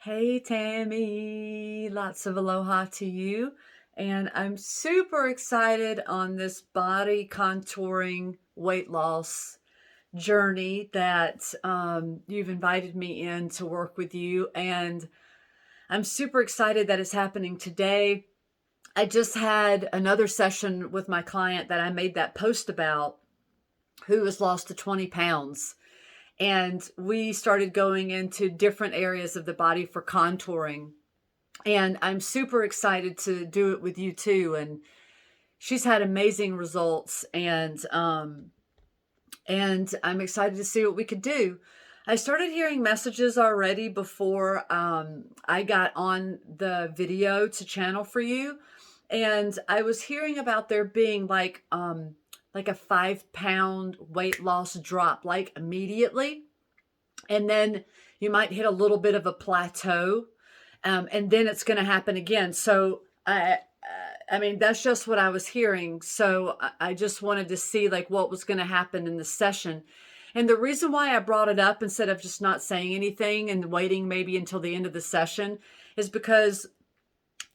Hey Tammy, lots of aloha to you. And I'm super excited on this body contouring weight loss journey that you've invited me in to work with you. And I'm super excited that it's happening today. I just had another session with my client that I made that post about who has lost to 20 pounds. And we started going into different areas of the body for contouring. And I'm super excited to do it with you too. And she's had amazing results, and I'm excited to see what we could do. I started hearing messages already before I got on the video to channel for you, and I was hearing about there being like a 5 pound weight loss drop like immediately, and then you might hit a little bit of a plateau, and then it's going to happen again. So I mean, that's just what I was hearing. So I just wanted to see like what was going to happen in the session. And the reason why I brought it up instead of just not saying anything and waiting maybe until the end of the session is because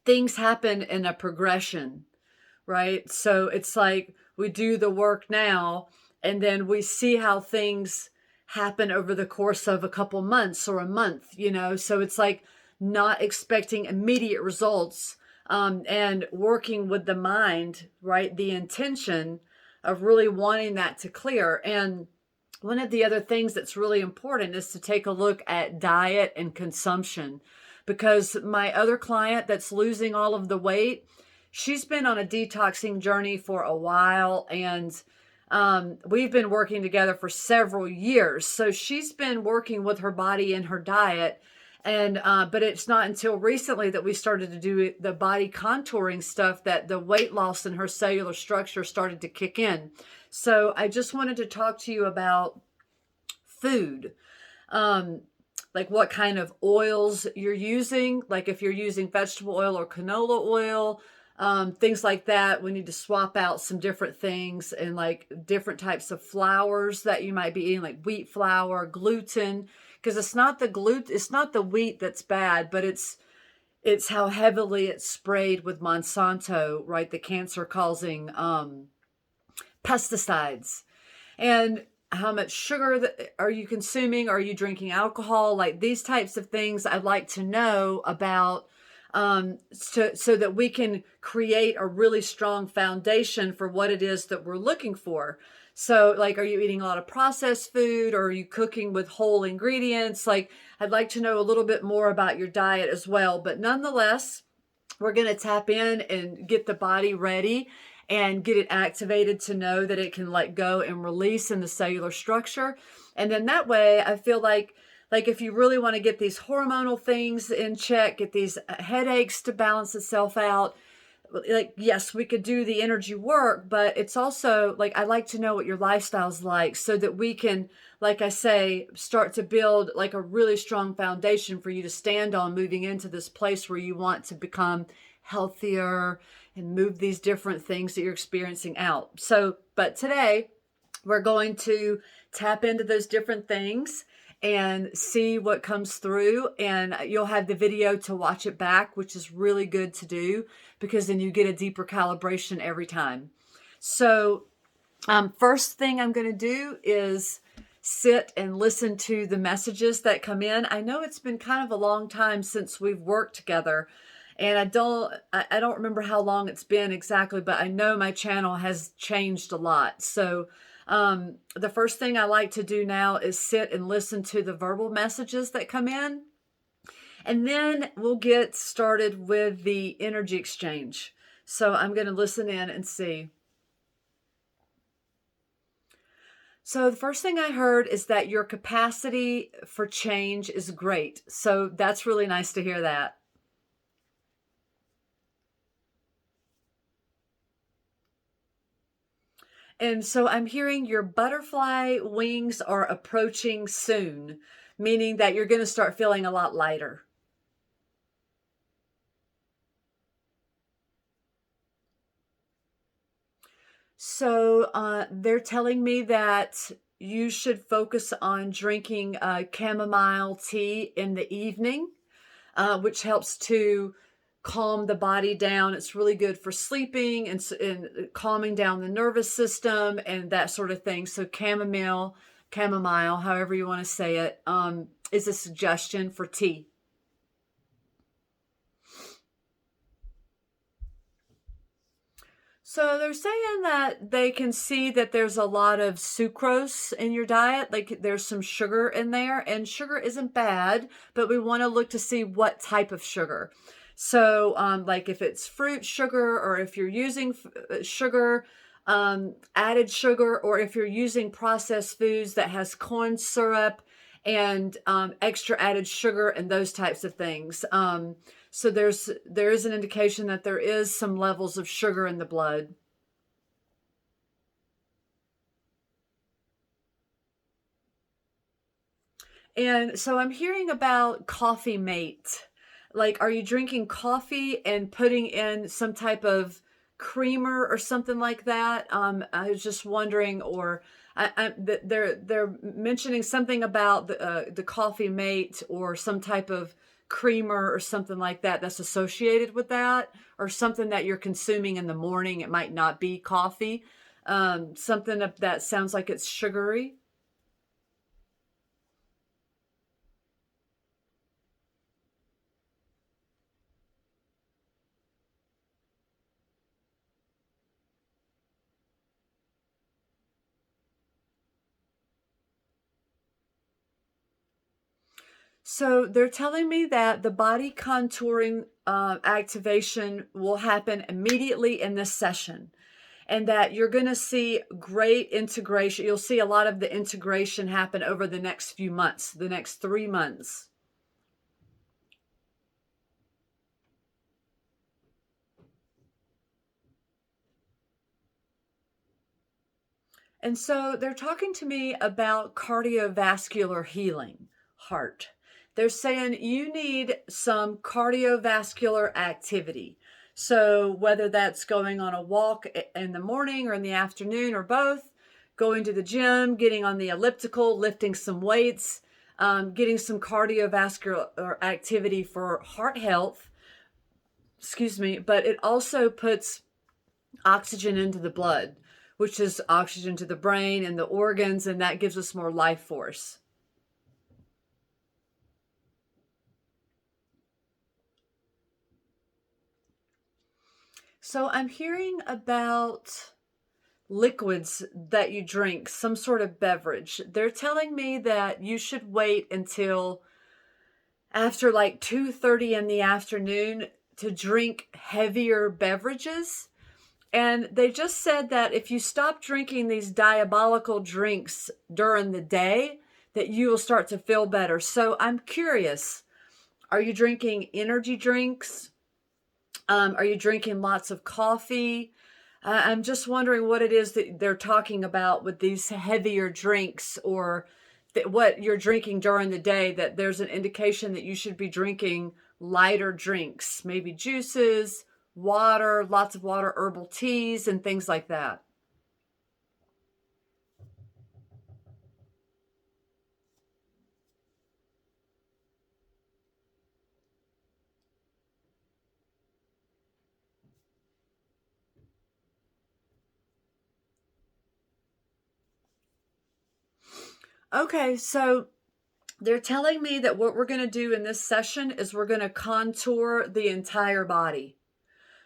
things happen in a progression, right? So it's like we do the work now and then we see how things happen over the course of a couple months or a month. So it's like not expecting immediate results, and working with the mind, right? The intention of really wanting that to clear. And one of the other things that's really important is to take a look at diet and consumption, because my other client that's losing all of the weight, she's been on a detoxing journey for a while, and we've been working together for several years. So she's been working with her body and her diet. And but it's not until recently that we started to do the body contouring stuff that the weight loss in her cellular structure started to kick in. So I just wanted to talk to you about food. Um, like what kind of oils you're using, like if you're using vegetable oil or canola oil, things like that. We need to swap out some different things, and like different types of flours that you might be eating, like wheat flour, gluten, because it's not the wheat that's bad, but it's how heavily it's sprayed with Monsanto, right? The cancer causing pesticides. And how much sugar are you consuming? Are you drinking alcohol? Like these types of things I'd like to know about, so that we can create a really strong foundation for what it is that we're looking for. So like, are you eating a lot of processed food, or are you cooking with whole ingredients? Like, I'd like to know a little bit more about your diet as well. But nonetheless, we're going to tap in and get the body ready and get it activated to know that it can let go and release in the cellular structure. And then that way, I feel like if you really want to get these hormonal things in check, get these headaches to balance itself out, like, yes, we could do the energy work, but it's also like, I like to know what your lifestyle's like so that we can, like I say, start to build like a really strong foundation for you to stand on moving into this place where you want to become healthier and move these different things that you're experiencing out. So, but today we're going to tap into those different things and see what comes through, and you'll have the video to watch it back, which is really good to do because then you get a deeper calibration every time. So first thing I'm going to do is sit and listen to the messages that come in. I know it's been kind of a long time since we've worked together, and I don't remember how long it's been exactly, but I know my channel has changed a lot. So the first thing I like to do now is sit and listen to the verbal messages that come in, and then we'll get started with the energy exchange. So I'm going to listen in and see. So the first thing I heard is that your capacity for change is great. So that's really nice to hear that. And so I'm hearing your butterfly wings are approaching soon, meaning that you're going to start feeling a lot lighter. So they're telling me that you should focus on drinking chamomile tea in the evening. which helps to calm the body down. It's really good for sleeping and calming down the nervous system and that sort of thing. So chamomile, however you want to say it, is a suggestion for tea. So they're saying that they can see that there's a lot of sucrose in your diet, like there's some sugar in there, and sugar isn't bad, but we want to look to see what type of sugar. So, like if it's fruit sugar, or if you're using sugar, added sugar, or if you're using processed foods that has corn syrup and extra added sugar and those types of things. So there is an indication that there is some levels of sugar in the blood. And so I'm hearing about coffee mate. Like, are you drinking coffee and putting in some type of creamer or something like that? I was just wondering, or they're mentioning something about the coffee mate or some type of creamer or something like that that's associated with that, or something that you're consuming in the morning. It might not be coffee. Something that sounds like it's sugary. So they're telling me that the body contouring activation will happen immediately in this session, and that you're going to see great integration. You'll see a lot of the integration happen over the next few months, the next 3 months. And so they're talking to me about cardiovascular healing, heart. They're saying you need some cardiovascular activity. So whether that's going on a walk in the morning or in the afternoon or both, going to the gym, getting on the elliptical, lifting some weights, getting some cardiovascular activity for heart health, excuse me, but it also puts oxygen into the blood, which is oxygen to the brain and the organs, and that gives us more life force. So I'm hearing about liquids that you drink, some sort of beverage. They're telling me that you should wait until after like 2:30 in the afternoon to drink heavier beverages. And they just said that if you stop drinking these diabolical drinks during the day, that you will start to feel better. So I'm curious, are you drinking energy drinks? Are you drinking lots of coffee? I'm just wondering what it is that they're talking about with these heavier drinks, or what you're drinking during the day, that there's an indication that you should be drinking lighter drinks, maybe juices, water, lots of water, herbal teas, and things like that. Okay, so they're telling me that what we're going to do in this session is we're going to contour the entire body.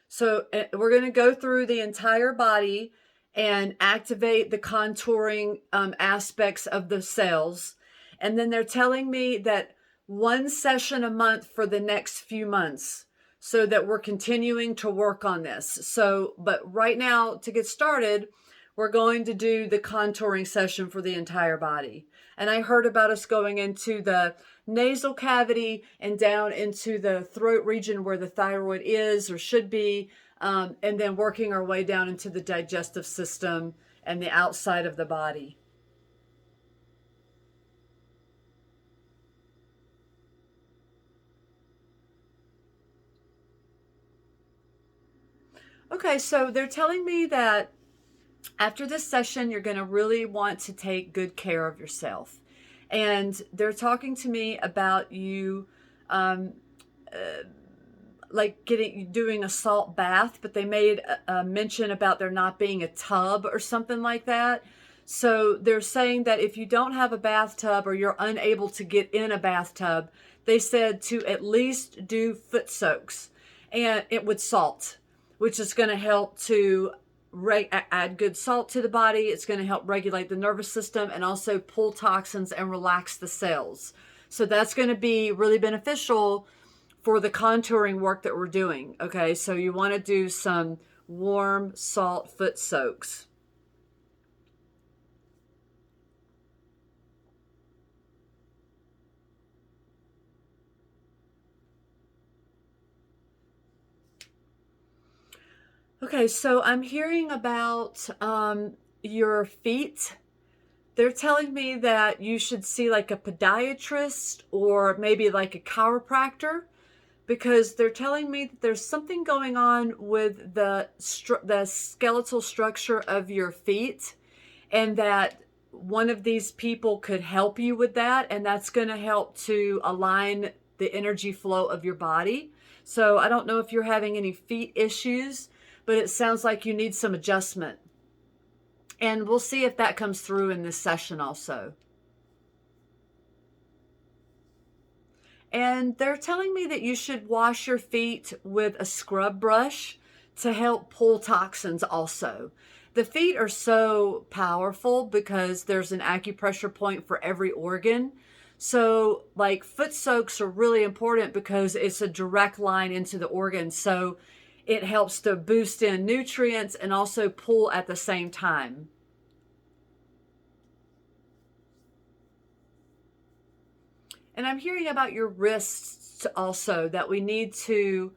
So we're going to go through the entire body and activate the contouring aspects of the cells. And then they're telling me that one session a month for the next few months, so that we're continuing to work on this. So, but right now, to get started, we're going to do the contouring session for the entire body. And I heard about us going into the nasal cavity and down into the throat region where the thyroid is or should be, and then working our way down into the digestive system and the outside of the body. Okay, so they're telling me that after this session, you're going to really want to take good care of yourself. And they're talking to me about you like doing a salt bath, but they made a mention about there not being a tub or something like that. So they're saying that if you don't have a bathtub or you're unable to get in a bathtub, they said to at least do foot soaks and it with salt, which is going to help to add good salt to the body. It's going to help regulate the nervous system and also pull toxins and relax the cells. So that's going to be really beneficial for the contouring work that we're doing. Okay, so you want to do some warm salt foot soaks. Okay, so I'm hearing about your feet. They're telling me that you should see like a podiatrist or maybe like a chiropractor, because they're telling me that there's something going on with the skeletal structure of your feet, and that one of these people could help you with that, and that's going to help to align the energy flow of your body. So I don't know if you're having any feet issues, but it sounds like you need some adjustment. And we'll see if that comes through in this session also. And they're telling me that you should wash your feet with a scrub brush to help pull toxins also. The feet are so powerful because there's an acupressure point for every organ. So like foot soaks are really important because it's a direct line into the organ. So it helps to boost in nutrients and also pull at the same time. And I'm hearing about your wrists also, that we need to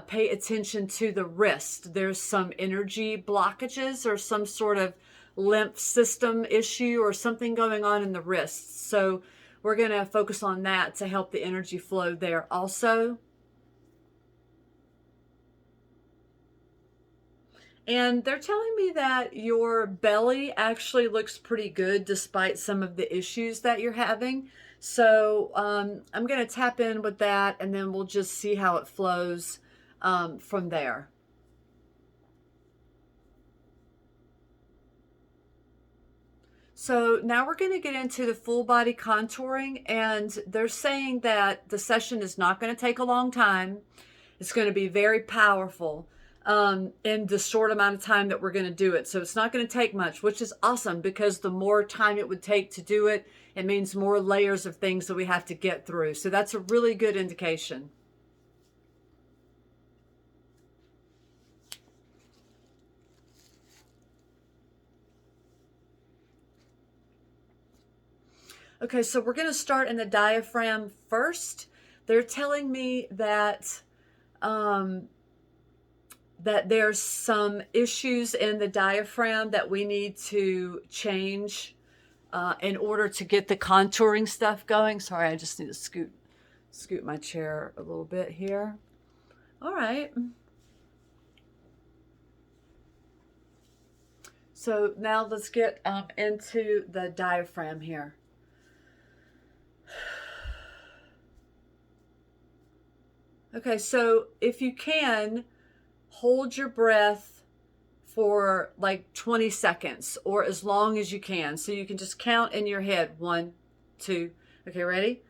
pay attention to the wrist. There's some energy blockages or some sort of lymph system issue or something going on in the wrists. So we're going to focus on that to help the energy flow there also. And they're telling me that your belly actually looks pretty good despite some of the issues that you're having. So I'm going to tap in with that, and then we'll just see how it flows from there. So now we're going to get into the full body contouring, and they're saying that the session is not going to take a long time. It's going to be very powerful in the short amount of time that we're going to do it. So it's not going to take much, which is awesome, because the more time it would take to do it, it means more layers of things that we have to get through. So that's a really good indication. Okay, so we're going to start in the diaphragm first. They're telling me that that there's some issues in the diaphragm that we need to change in order to get the contouring stuff going. Sorry, I just need to scoot my chair a little bit here. All right. So now let's get into the diaphragm here. Okay, so if you can, hold your breath for like 20 seconds or as long as you can. So you can just count in your head. 1, 2. Okay, ready?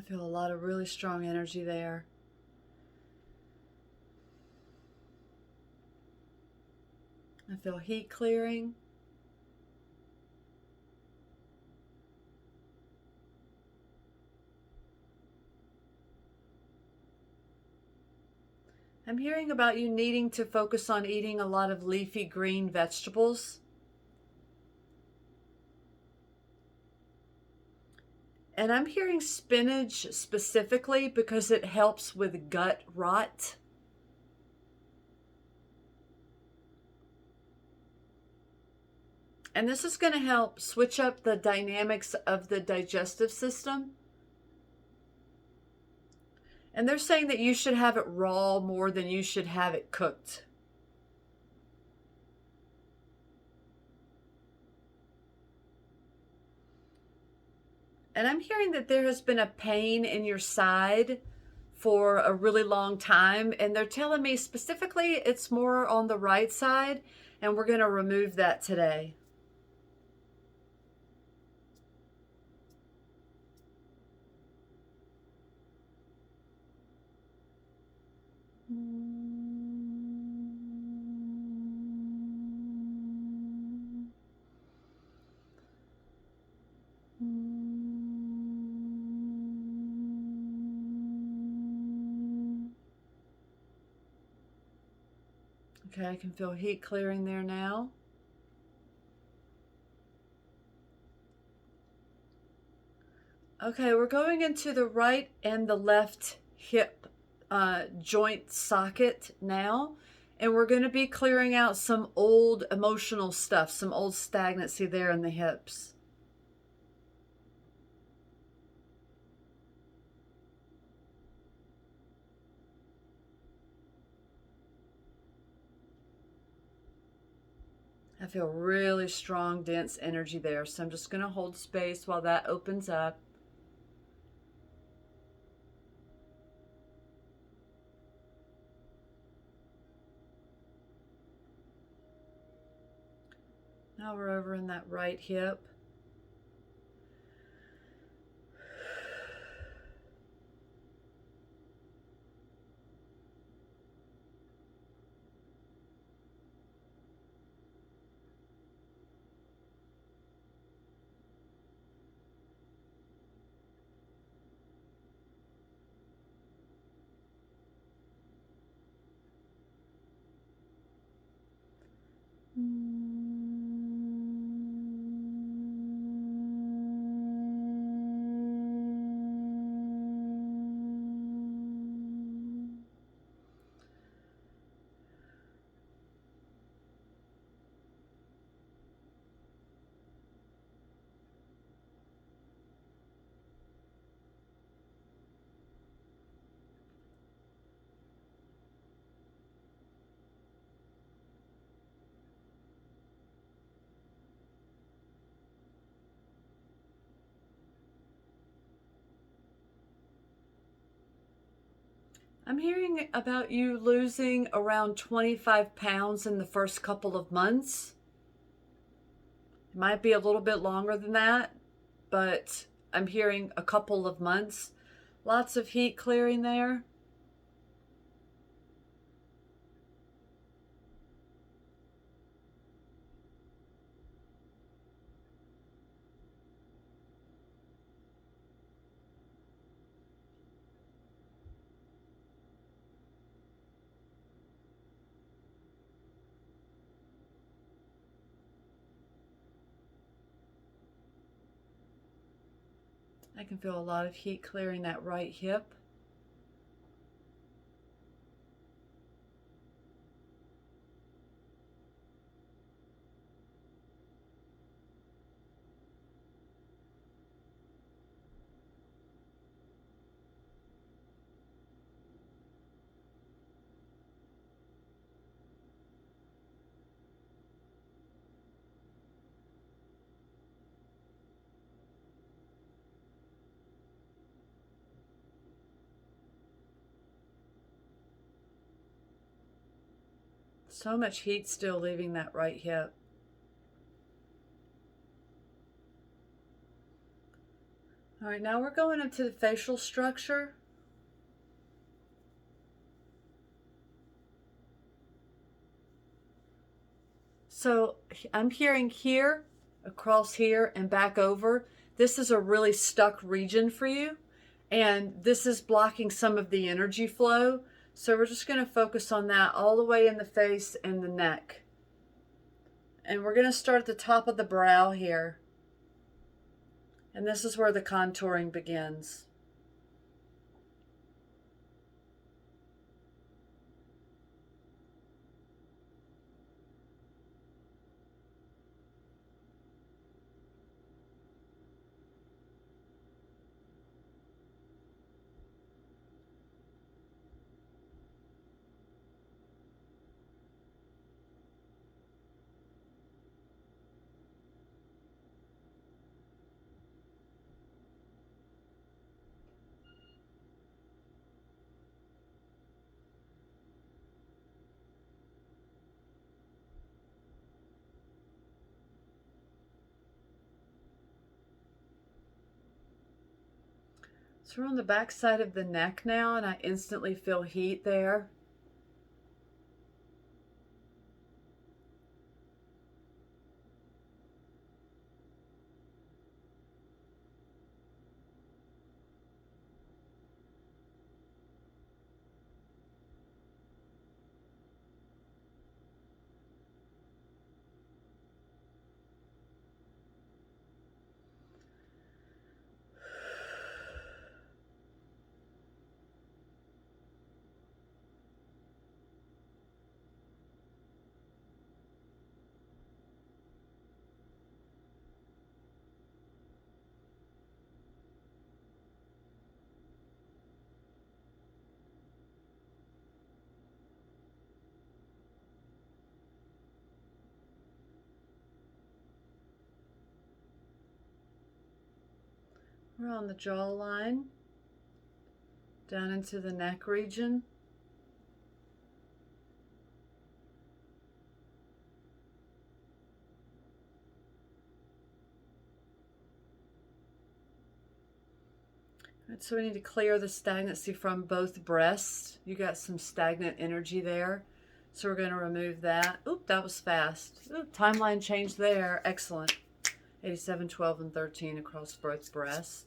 I feel a lot of really strong energy there. I feel heat clearing. I'm hearing about you needing to focus on eating a lot of leafy green vegetables. And I'm hearing spinach specifically because it helps with gut rot. And this is going to help switch up the dynamics of the digestive system. And they're saying that you should have it raw more than you should have it cooked. And I'm hearing that there has been a pain in your side for a really long time. And they're telling me specifically it's more on the right side. And we're going to remove that today. Okay, I can feel heat clearing there now. Okay, we're going into the right and the left hip joint socket now. And we're going to be clearing out some old emotional stuff, some old stagnancy there in the hips. I feel really strong, dense energy there. So I'm just going to hold space while that opens up. Now we're over in that right hip. I'm hearing about you losing around 25 pounds in the first couple of months. It might be a little bit longer than that, but I'm hearing a couple of months. Lots of heat clearing there. I can feel a lot of heat clearing that right hip. So much heat still leaving that right hip. All right, now we're going into the facial structure. So I'm hearing here, across here, and back over. This is a really stuck region for you, and this is blocking some of the energy flow. So we're just going to focus on that all the way in the face and the neck. And we're going to start at the top of the brow here. And this is where the contouring begins. So we're on the back side of the neck now, and I instantly feel heat there. We're on the jawline, down into the neck region. Right, so we need to clear the stagnancy from both breasts. You got some stagnant energy there. So we're going to remove that. Oop, that was fast. Oop, timeline change there. Excellent. 87, 12, and 13 across both breasts.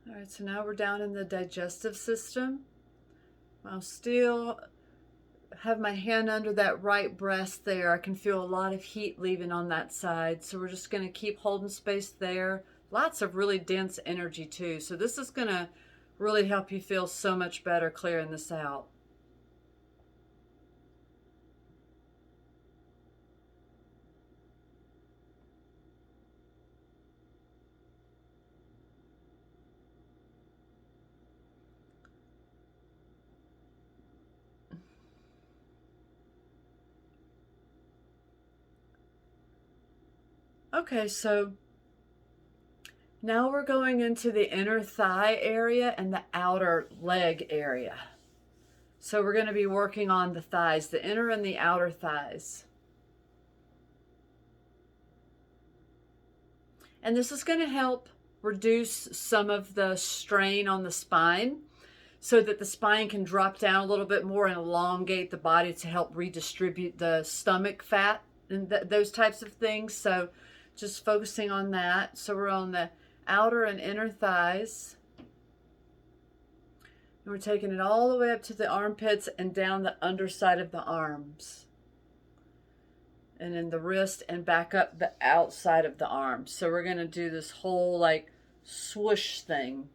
All right, so now we're down in the digestive system. I'll still have my hand under that right breast there. I can feel a lot of heat leaving on that side. So we're just going to keep holding space there. Lots of really dense energy too. So this is going to really help you feel so much better clearing this out. Okay, so now we're going into the inner thigh area and the outer leg area. So we're going to be working on the thighs, the inner and the outer thighs. And this is going to help reduce some of the strain on the spine so that the spine can drop down a little bit more and elongate the body to help redistribute the stomach fat and those types of things. So just focusing on that. So we're on the outer and inner thighs. And we're taking it all the way up to the armpits and down the underside of the arms. And in the wrist and back up the outside of the arms. So we're going to do this whole like swoosh thing.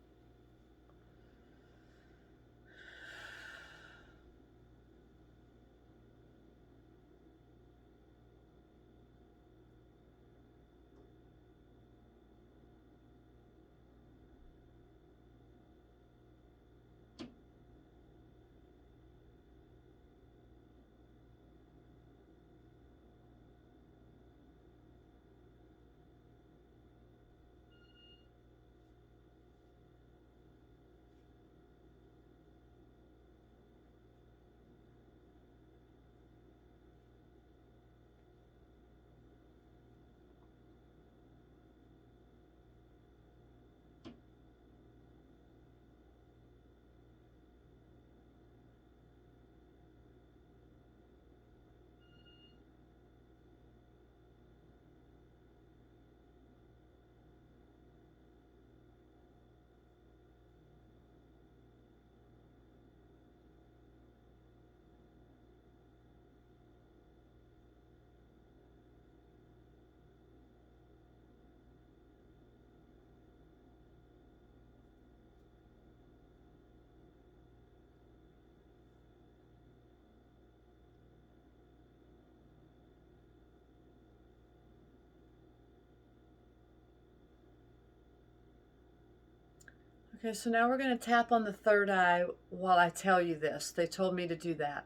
Okay, so now we're going to tap on the third eye while I tell you this. They told me to do that.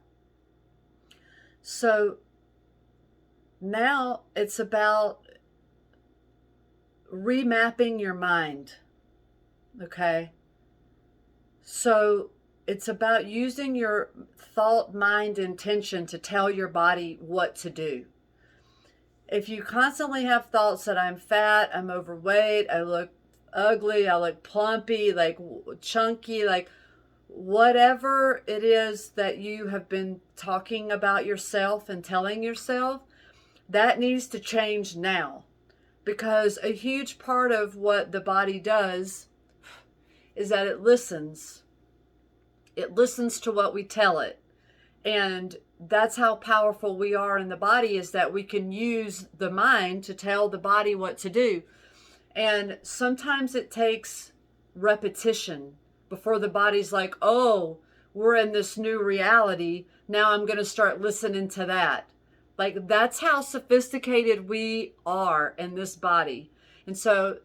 So now it's about remapping your mind. Okay? So it's about using your thought, mind, intention to tell your body what to do. If you constantly have thoughts that I'm fat, I'm overweight, I look ugly, I look plumpy, like chunky, like whatever it is that you have been talking about yourself and telling yourself, that needs to change now. Because a huge part of what the body does is that it listens. It listens to what we tell it. And that's how powerful we are in the body, is that we can use the mind to tell the body what to do. And sometimes it takes repetition before the body's like, oh, we're in this new reality. Now I'm going to start listening to that. Like, that's how sophisticated we are in this body. And so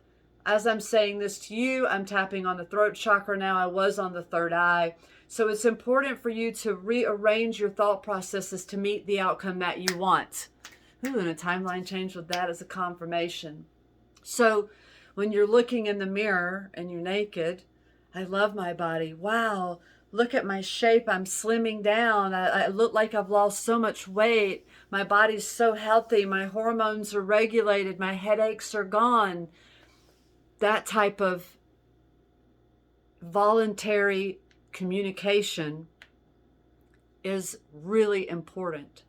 as I'm saying this to you, I'm tapping on the throat chakra now. I was on the third eye. So it's important for you to rearrange your thought processes to meet the outcome that you want. Ooh, and a timeline change with that as a confirmation. So when you're looking in the mirror and you're naked, I love my body. Wow, look at my shape. I'm slimming down. I look like I've lost so much weight. My body's so healthy. My hormones are regulated. My headaches are gone. That type of voluntary communication is really important.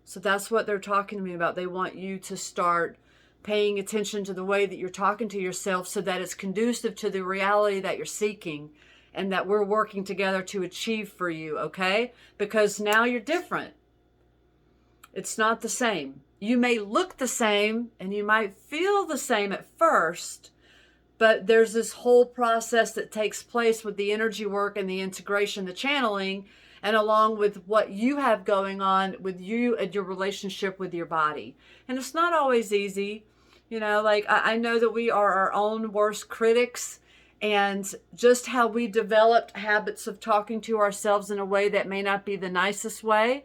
So that's what they're talking to me about. They want you to start paying attention to the way that you're talking to yourself so that it's conducive to the reality that you're seeking and that we're working together to achieve for you, okay? Because now you're different. It's not the same. You may look the same and you might feel the same at first, but there's this whole process that takes place with the energy work and the integration, the channeling, and along with what you have going on with you and your relationship with your body. And it's not always easy. You know, like I know that we are our own worst critics, and just how we developed habits of talking to ourselves in a way that may not be the nicest way.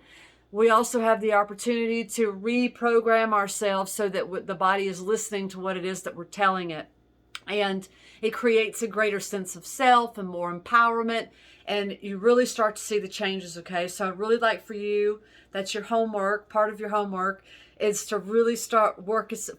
We also have the opportunity to reprogram ourselves so that the body is listening to what it is that we're telling it. And it creates a greater sense of self and more empowerment. And you really start to see the changes, okay? So I'd really like for you, that's your homework, part of your homework, is to really start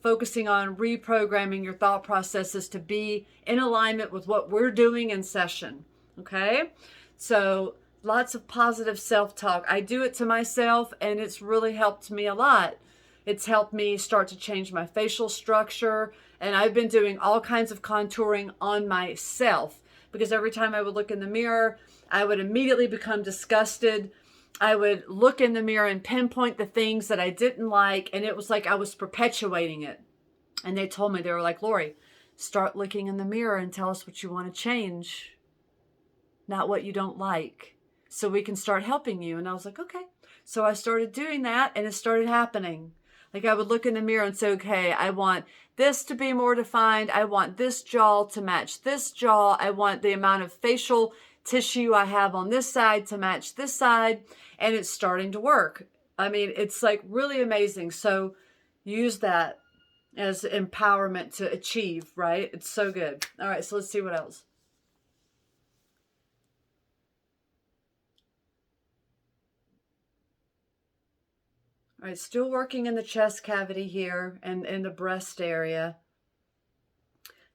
focusing on reprogramming your thought processes to be in alignment with what we're doing in session, okay? So lots of positive self-talk. I do it to myself, and it's really helped me a lot. It's helped me start to change my facial structure, and I've been doing all kinds of contouring on myself because every time I would look in the mirror, I would immediately become disgusted. I would look in the mirror and pinpoint the things that I didn't like, and it was like I was perpetuating it. And they told me, they were like, Lori, start looking in the mirror and tell us what you want to change, not what you don't like, so we can start helping you. And I was like, okay. So I started doing that, and it started happening. Like I would look in the mirror and say, okay, I want this to be more defined. I want this jaw to match this jaw. I want the amount of facial tissue I have on this side to match this side. And it's starting to work. I mean, it's like really amazing. So use that as empowerment to achieve, right? It's so good. All right, so let's see what else. All right, still working in the chest cavity here and in the breast area,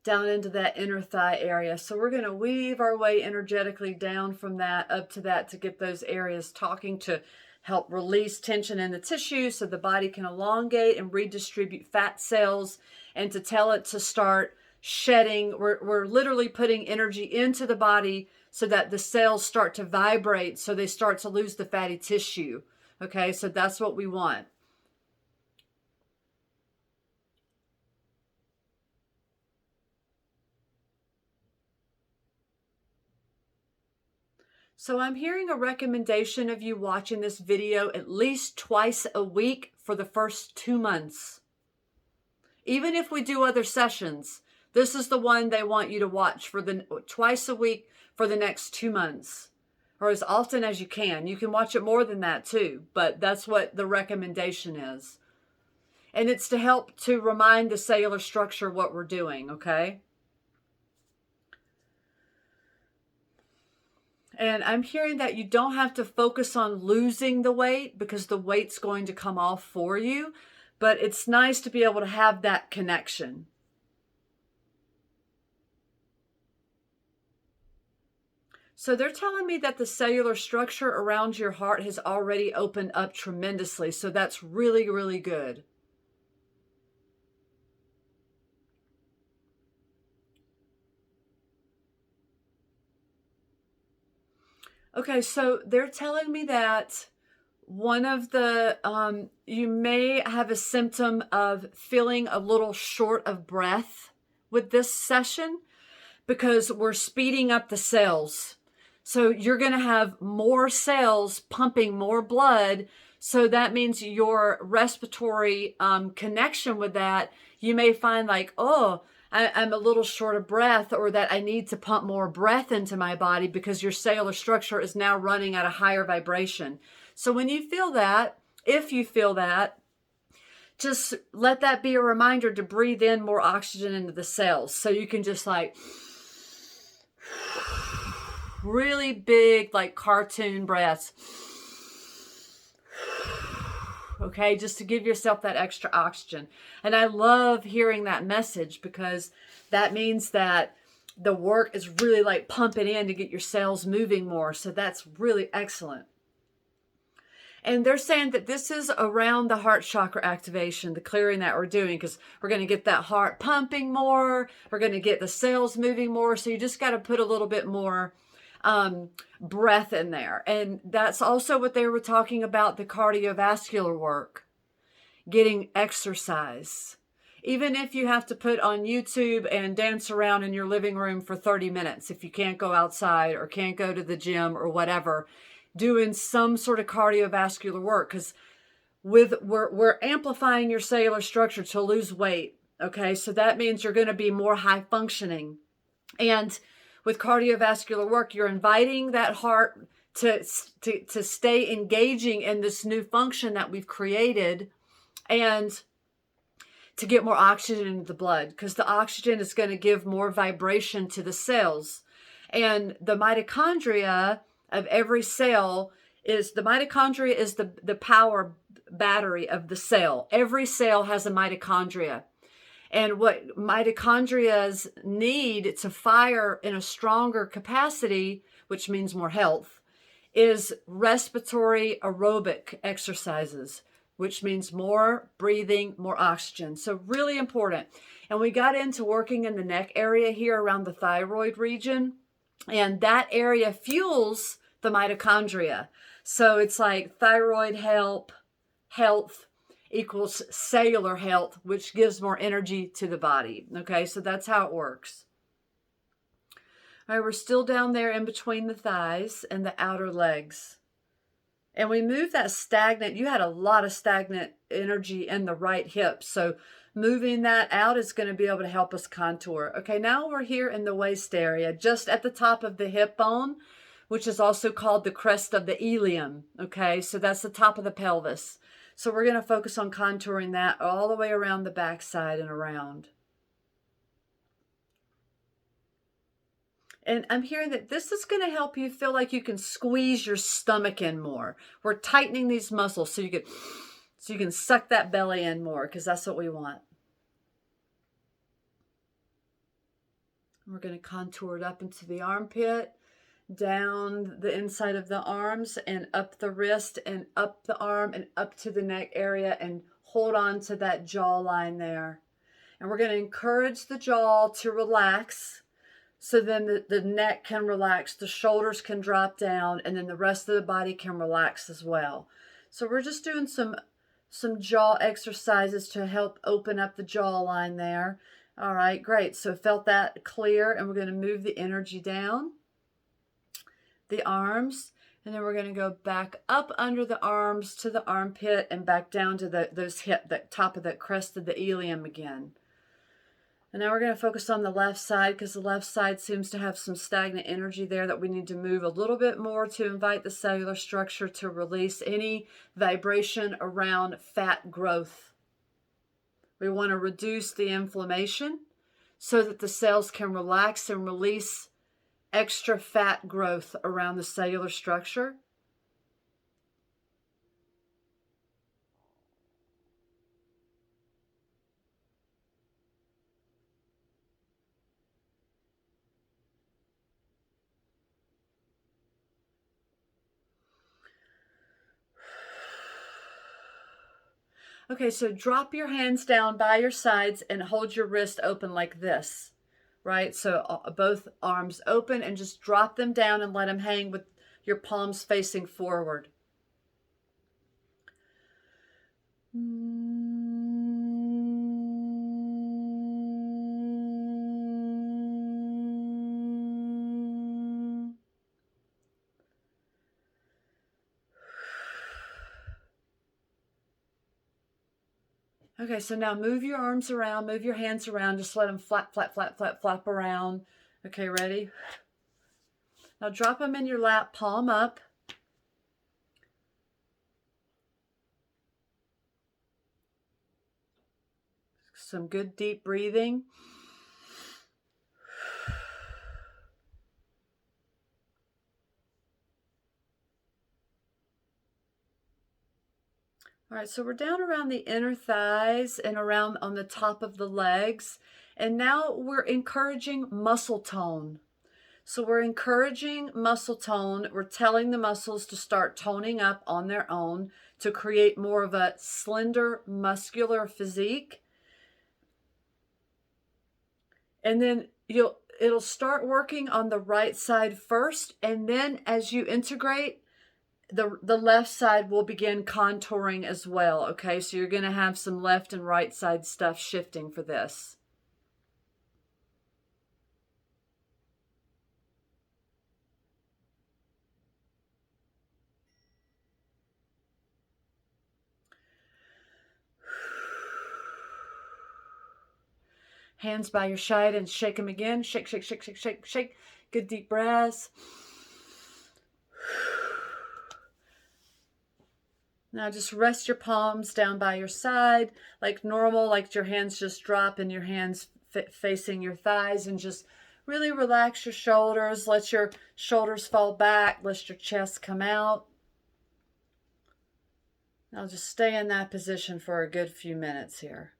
down into that inner thigh area. So we're going to weave our way energetically down from that up to that to get those areas talking, to help release tension in the tissue so the body can elongate and redistribute fat cells, and to tell it to start shedding. We're literally putting energy into the body so that the cells start to vibrate, so they start to lose the fatty tissue. Okay, so that's what we want. So I'm hearing a recommendation of you watching this video at least twice a week for the first 2 months. Even if we do other sessions, This is the one they want you to watch for twice a week for the next 2 months, or as often as you can. You can watch it more than that too, but that's what the recommendation is. And it's to help to remind the cellular structure what we're doing, okay? And I'm hearing that you don't have to focus on losing the weight because the weight's going to come off for you, but it's nice to be able to have that connection. So they're telling me that the cellular structure around your heart has already opened up tremendously. So that's really, really good. Okay, so they're telling me that one of the, you may have a symptom of feeling a little short of breath with this session because we're speeding up the cells. So you're going to have more cells pumping more blood. So that means your respiratory connection with that, you may find like, oh, I'm a little short of breath, or that I need to pump more breath into my body because your cellular structure is now running at a higher vibration. So when you feel that, if you feel that, just let that be a reminder to breathe in more oxygen into the cells. So you can just like really big, like cartoon breaths. Okay, just to give yourself that extra oxygen. And I love hearing that message because that means that the work is really like pumping in to get your cells moving more. So that's really excellent. And they're saying that this is around the heart chakra activation, the clearing that we're doing, because we're going to get that heart pumping more. We're going to get the cells moving more. So you just got to put a little bit more breath in there. And that's also what they were talking about, the cardiovascular work, getting exercise. Even if you have to put on YouTube and dance around in your living room for 30 minutes, if you can't go outside or can't go to the gym or whatever, doing some sort of cardiovascular work, because we're amplifying your cellular structure to lose weight. Okay, so that means you're going to be more high functioning. And with cardiovascular work, you're inviting that heart to stay engaging in this new function that we've created, and to get more oxygen into the blood, because the oxygen is going to give more vibration to the cells. And the mitochondria of every cell is, the mitochondria is the power battery of the cell. Every cell has a mitochondria. And what mitochondria's need to fire in a stronger capacity, which means more health, is respiratory aerobic exercises, which means more breathing, more oxygen. So really important. And we got into working in the neck area here around the thyroid region, and that area fuels the mitochondria. So it's like thyroid health equals cellular health, which gives more energy to the body. Okay, so that's how it works. All right, we're still down there in between the thighs and the outer legs. And we move that stagnant, you had a lot of stagnant energy in the right hip. So moving that out is going to be able to help us contour. Okay, now we're here in the waist area, just at the top of the hip bone, which is also called the crest of the ilium. Okay, so that's the top of the pelvis. So we're going to focus on contouring that all the way around the backside and around. And I'm hearing that this is going to help you feel like you can squeeze your stomach in more. We're tightening these muscles so you can suck that belly in more, because that's what we want. We're going to contour it up into the armpit, down the inside of the arms, and up the wrist, and up the arm, and up to the neck area, and hold on to that jawline there. And we're going to encourage the jaw to relax, so then the neck can relax, the shoulders can drop down, and then the rest of the body can relax as well. So we're just doing some jaw exercises to help open up the jawline there. All right, great. So felt that clear, and we're going to move the energy down the arms, and then we're going to go back up under the arms to the armpit and back down to those hip, the top of the crest of the ilium again. And now we're going to focus on the left side because the left side seems to have some stagnant energy there that we need to move a little bit more to invite the cellular structure to release any vibration around fat growth. We want to reduce the inflammation so that the cells can relax and release extra fat growth around the cellular structure. Okay, so drop your hands down by your sides and hold your wrist open like this, right? So both arms open and just drop them down and let them hang with your palms facing forward. Okay, so now move your arms around, move your hands around, just let them flap, flap, flap, flap, flap around. Okay, ready? Now drop them in your lap, palm up. Some good deep breathing. All right, so we're down around the inner thighs and around on the top of the legs. And now we're encouraging muscle tone. So we're encouraging muscle tone. We're telling the muscles to start toning up on their own to create more of a slender, muscular physique. And then it'll start working on the right side first. And then as you integrate, the left side will begin contouring as well. Okay, so you're going to have some left and right side stuff shifting for this. Hands by your side and shake them again. Shake, shake, shake, shake, shake, shake. Good deep breaths. Now just rest your palms down by your side like normal, like your hands just drop and your hands facing your thighs, and just really relax your shoulders. Let your shoulders fall back. Let your chest come out. Now just stay in that position for a good few minutes here.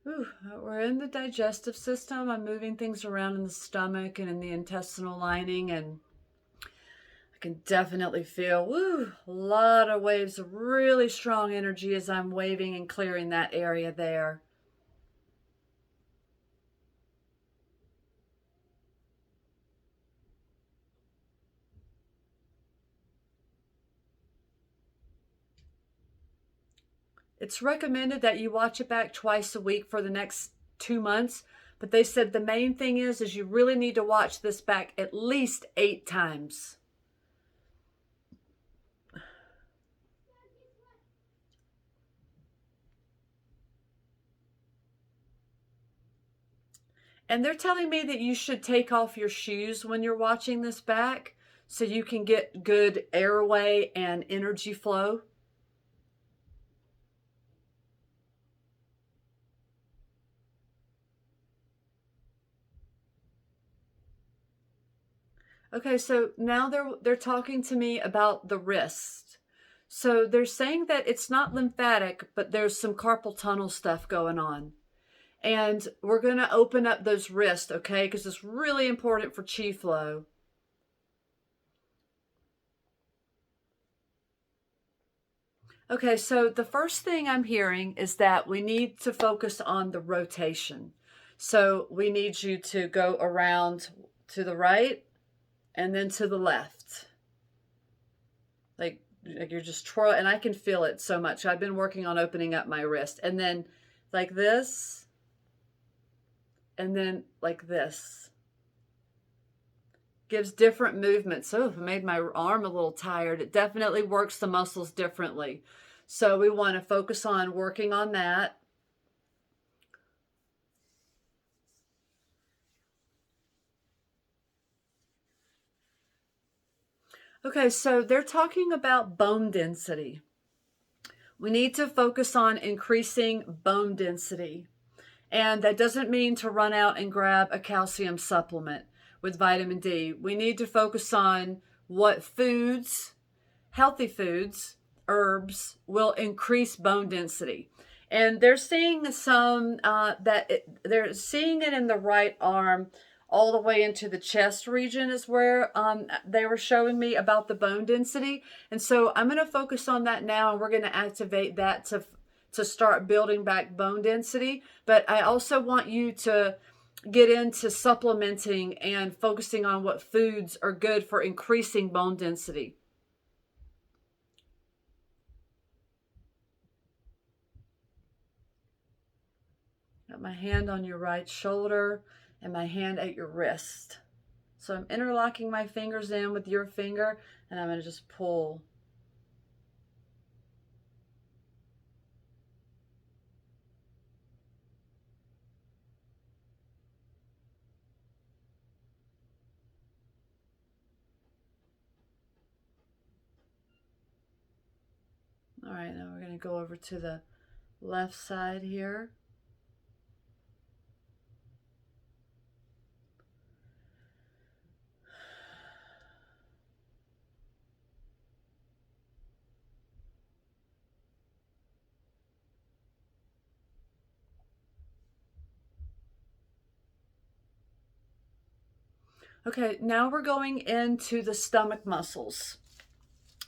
Ooh, we're in the digestive system. I'm moving things around in the stomach and in the intestinal lining, and I can definitely feel a lot of waves of really strong energy as I'm waving and clearing that area there. It's recommended that you watch it back twice a week for the next 2 months, but they said the main thing is you really need to watch this back at least 8 times. And they're telling me that you should take off your shoes when you're watching this back so you can get good airway and energy flow. Okay, so now they're talking to me about the wrist. So they're saying that it's not lymphatic, but there's some carpal tunnel stuff going on. And we're going to open up those wrists, okay? Because it's really important for chi flow. Okay, so the first thing I'm hearing is that we need to focus on the rotation. So we need you to go around to the right and then to the left. Like you're just twirling, and I can feel it so much. I've been working on opening up my wrist. And then like this, and then like this. Gives different movements. So it made my arm a little tired. It definitely works the muscles differently. So we want to focus on working on that. Okay, so they're talking about bone density. We need to focus on increasing bone density. And that doesn't mean to run out and grab a calcium supplement with vitamin D. We need to focus on what foods, healthy foods, herbs will increase bone density. And they're seeing they're seeing it in the right arm all the way into the chest region is where they were showing me about the bone density. And so I'm going to focus on that now, and we're going to activate that to start building back bone density. But I also want you to get into supplementing and focusing on what foods are good for increasing bone density. Got my hand on your right shoulder and my hand at your wrist. So I'm interlocking my fingers in with your finger, and I'm going to just pull. All right, now we're going to go over to the left side here. Okay, now we're going into the stomach muscles.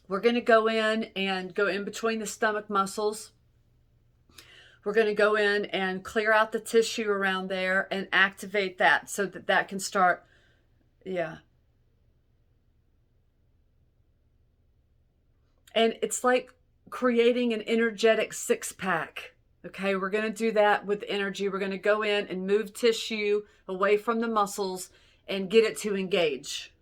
We're going to go in and go in between the stomach muscles. We're going to go in and clear out the tissue around there and activate that so that that can start, yeah. And it's like creating an energetic six-pack. Okay, we're going to do that with energy. We're going to go in and move tissue away from the muscles and get it to engage.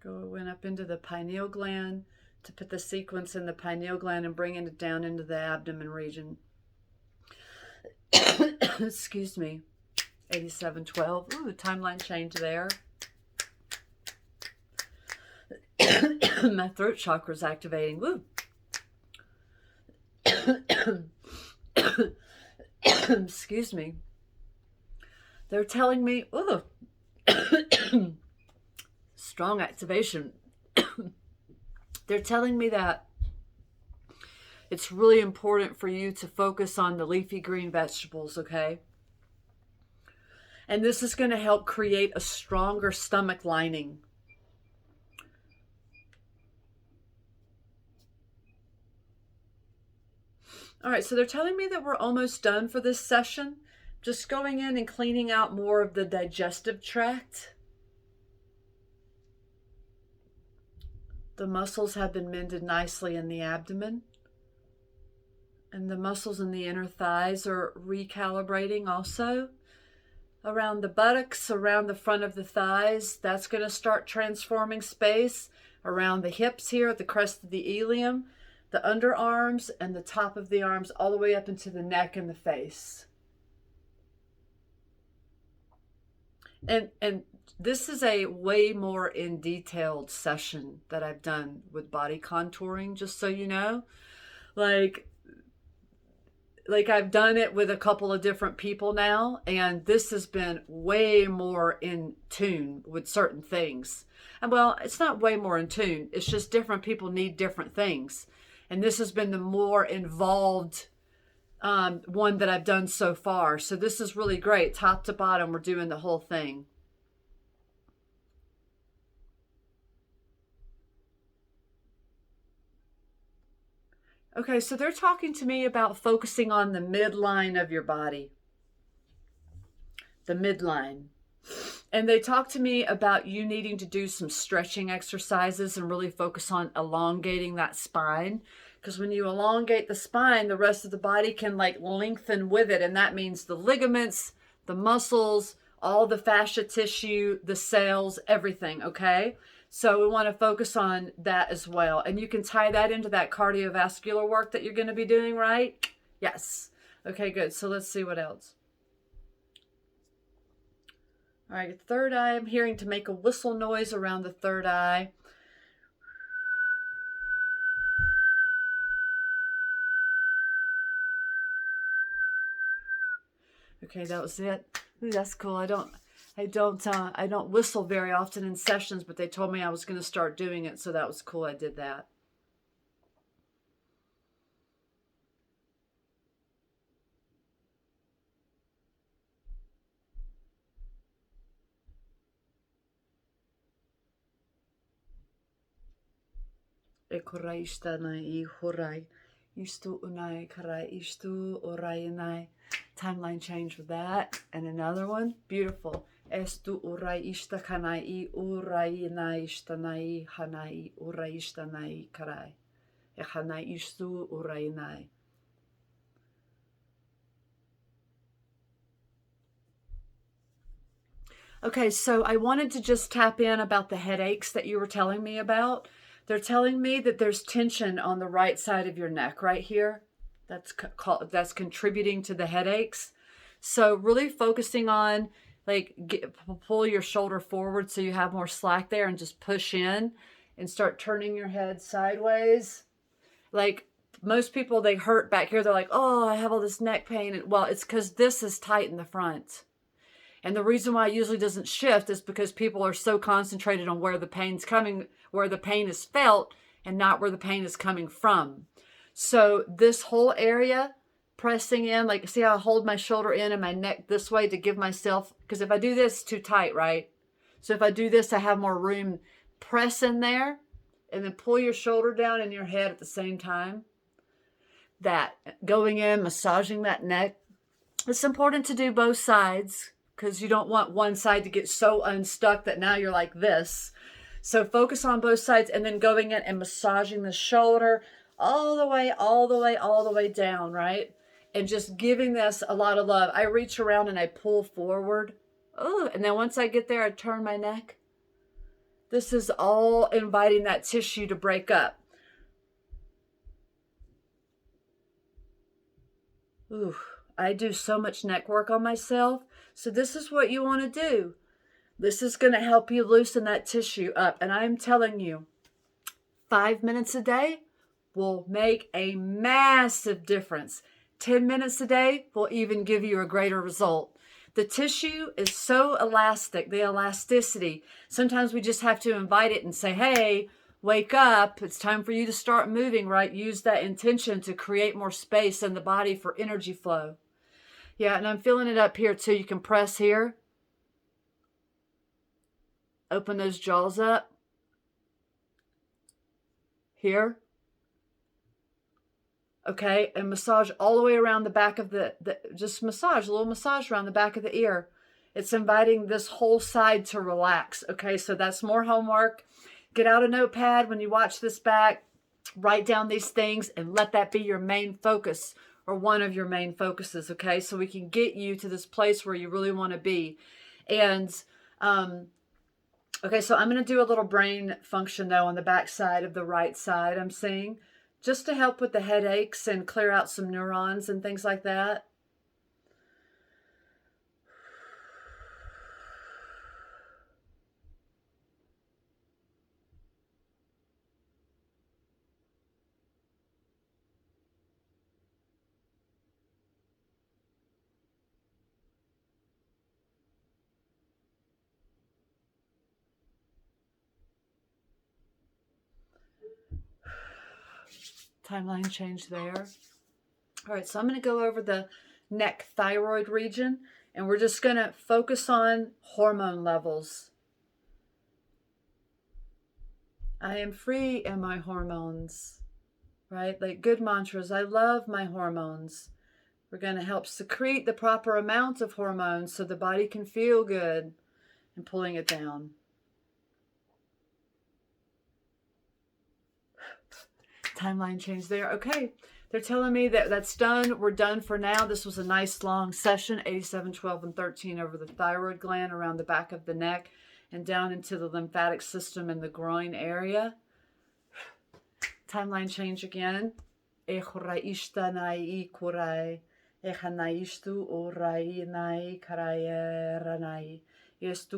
Going up into the pineal gland to put the sequence in the pineal gland and bringing it down into the abdomen region. Excuse me. 8712. Ooh, timeline change there. My throat chakra is activating. Woo. Excuse me. They're telling me, ooh, strong activation. They're telling me that it's really important for you to focus on the leafy green vegetables, okay? And this is going to help create a stronger stomach lining. All right, so they're telling me that we're almost done for this session. Just going in and cleaning out more of the digestive tract. The muscles have been mended nicely in the abdomen. And the muscles in the inner thighs are recalibrating also. Around the buttocks, around the front of the thighs, that's going to start transforming space. Around the hips here at the crest of the ilium, the underarms and the top of the arms all the way up into the neck and the face. And this is a way more in detailed session that I've done with body contouring, just so you know. Like I've done it with a couple of different people now, and this has been way more in tune with certain things. And well, it's not way more in tune, it's just different people need different things. And this has been the more involved one that I've done so far. So this is really great. Top to bottom, we're doing the whole thing. Okay, so they're talking to me about focusing on the midline of your body. The midline. And they talk to me about you needing to do some stretching exercises and really focus on elongating that spine. Because when you elongate the spine, the rest of the body can like lengthen with it. And that means the ligaments, the muscles, all the fascia tissue, the cells, everything, okay? So we want to focus on that as well. And you can tie that into that cardiovascular work that you're going to be doing, right? Yes. Okay, good. So let's see what else. All right, third eye. I'm hearing to make a whistle noise around the third eye. Okay, that was it. Ooh, that's cool. I don't whistle very often in sessions, but they told me I was going to start doing it, so that was cool. I did that. Ekorai ishtanai horai. Istu unai karai istu orai nai. Timeline change with that. And another one. Beautiful. Estu urai ishtakanai urai nai ishtanai hanai urai ishtanai karai. Ehanai istu urai nai. Okay, so I wanted to just tap in about the headaches that you were telling me about. They're telling me that there's tension on the right side of your neck right here. That's contributing to the headaches. So really focusing on pull your shoulder forward so you have more slack there and just push in and start turning your head sideways. Like most people, they hurt back here. They're like, oh, I have all this neck pain. And well, it's because this is tight in the front. And the reason why it usually doesn't shift is because people are so concentrated on where the pain's coming, where the pain is felt, and not where the pain is coming from. So this whole area, pressing in, like see how I hold my shoulder in and my neck this way to give myself, because if I do this, it's too tight, right? So if I do this, I have more room. Press in there, and then pull your shoulder down in your head at the same time. That, going in, massaging that neck. It's important to do both sides, because you don't want one side to get so unstuck that now you're like this. So focus on both sides and then going in and massaging the shoulder all the way down, right? And just giving this a lot of love. I reach around and I pull forward. Oh, and then once I get there, I turn my neck. This is all inviting that tissue to break up. Ooh, I do so much neck work on myself. So this is what you want to do. This is going to help you loosen that tissue up. And I'm telling you, 5 minutes a day will make a massive difference. 10 minutes a day will even give you a greater result. The tissue is so elastic, the elasticity. Sometimes we just have to invite it and say, hey, wake up. It's time for you to start moving, right? Use that intention to create more space in the body for energy flow. Yeah, and I'm feeling it up here too. You can press here. Open those jaws up. Here. Okay, and massage all the way around the back of just massage, a little massage around the back of the ear. It's inviting this whole side to relax. Okay, so that's more homework. Get out a notepad when you watch this back. Write down these things and let that be your main focus, or one of your main focuses, okay? So we can get you to this place where you really want to be. And, okay, so I'm going to do a little brain function, though, on the back side of the right side, I'm seeing. just to help with the headaches and clear out some neurons and things like that. Timeline change there. All right, so I'm going to go over the neck thyroid region, and we're just going to focus on hormone levels. I am free in my hormones, right? Like good mantras. I love my hormones. We're going to help secrete the proper amount of hormones so the body can feel good, and pulling it down. Timeline change there. Okay, they're telling me that that's done. We're done for now. This was a nice long session, 87, 12, and 13 over the thyroid gland around the back of the neck and down into the lymphatic system in the groin area. Timeline change again. Estu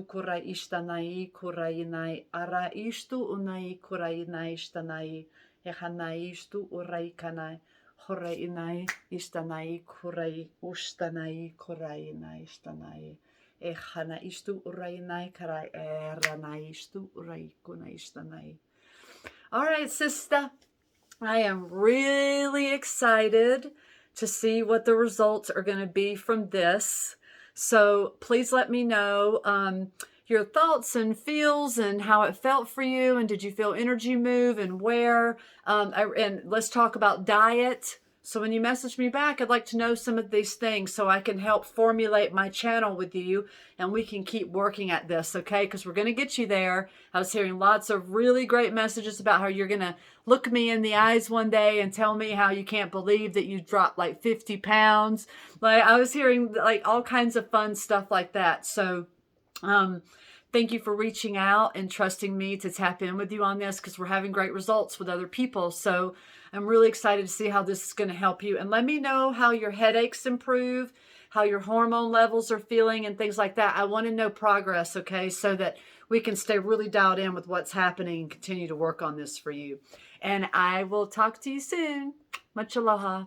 kurai ishtanai kurainai ara istu unai kurainai ishtanai ehanaistu urai kanai horainai ishtanai kurai ushtanai kurainai ishtanai ehanaistu urainai karai eranaistu urai kunai ishtanai. All right, sister, I am really excited to see what the results are going to be from this. So please let me know your thoughts and feels and how it felt for you. And did you feel energy move and where? And let's talk about diet. So when you message me back, I'd like to know some of these things so I can help formulate my channel with you and we can keep working at this, okay? Because we're going to get you there. I was hearing lots of really great messages about how you're going to look me in the eyes one day and tell me how you can't believe that you dropped like 50 pounds. Like I was hearing like all kinds of fun stuff like that. So, thank you for reaching out and trusting me to tap in with you on this because we're having great results with other people. So I'm really excited to see how this is going to help you. And let me know how your headaches improve, how your hormone levels are feeling and things like that. I want to know progress, okay, so that we can stay really dialed in with what's happening and continue to work on this for you. And I will talk to you soon. Much aloha.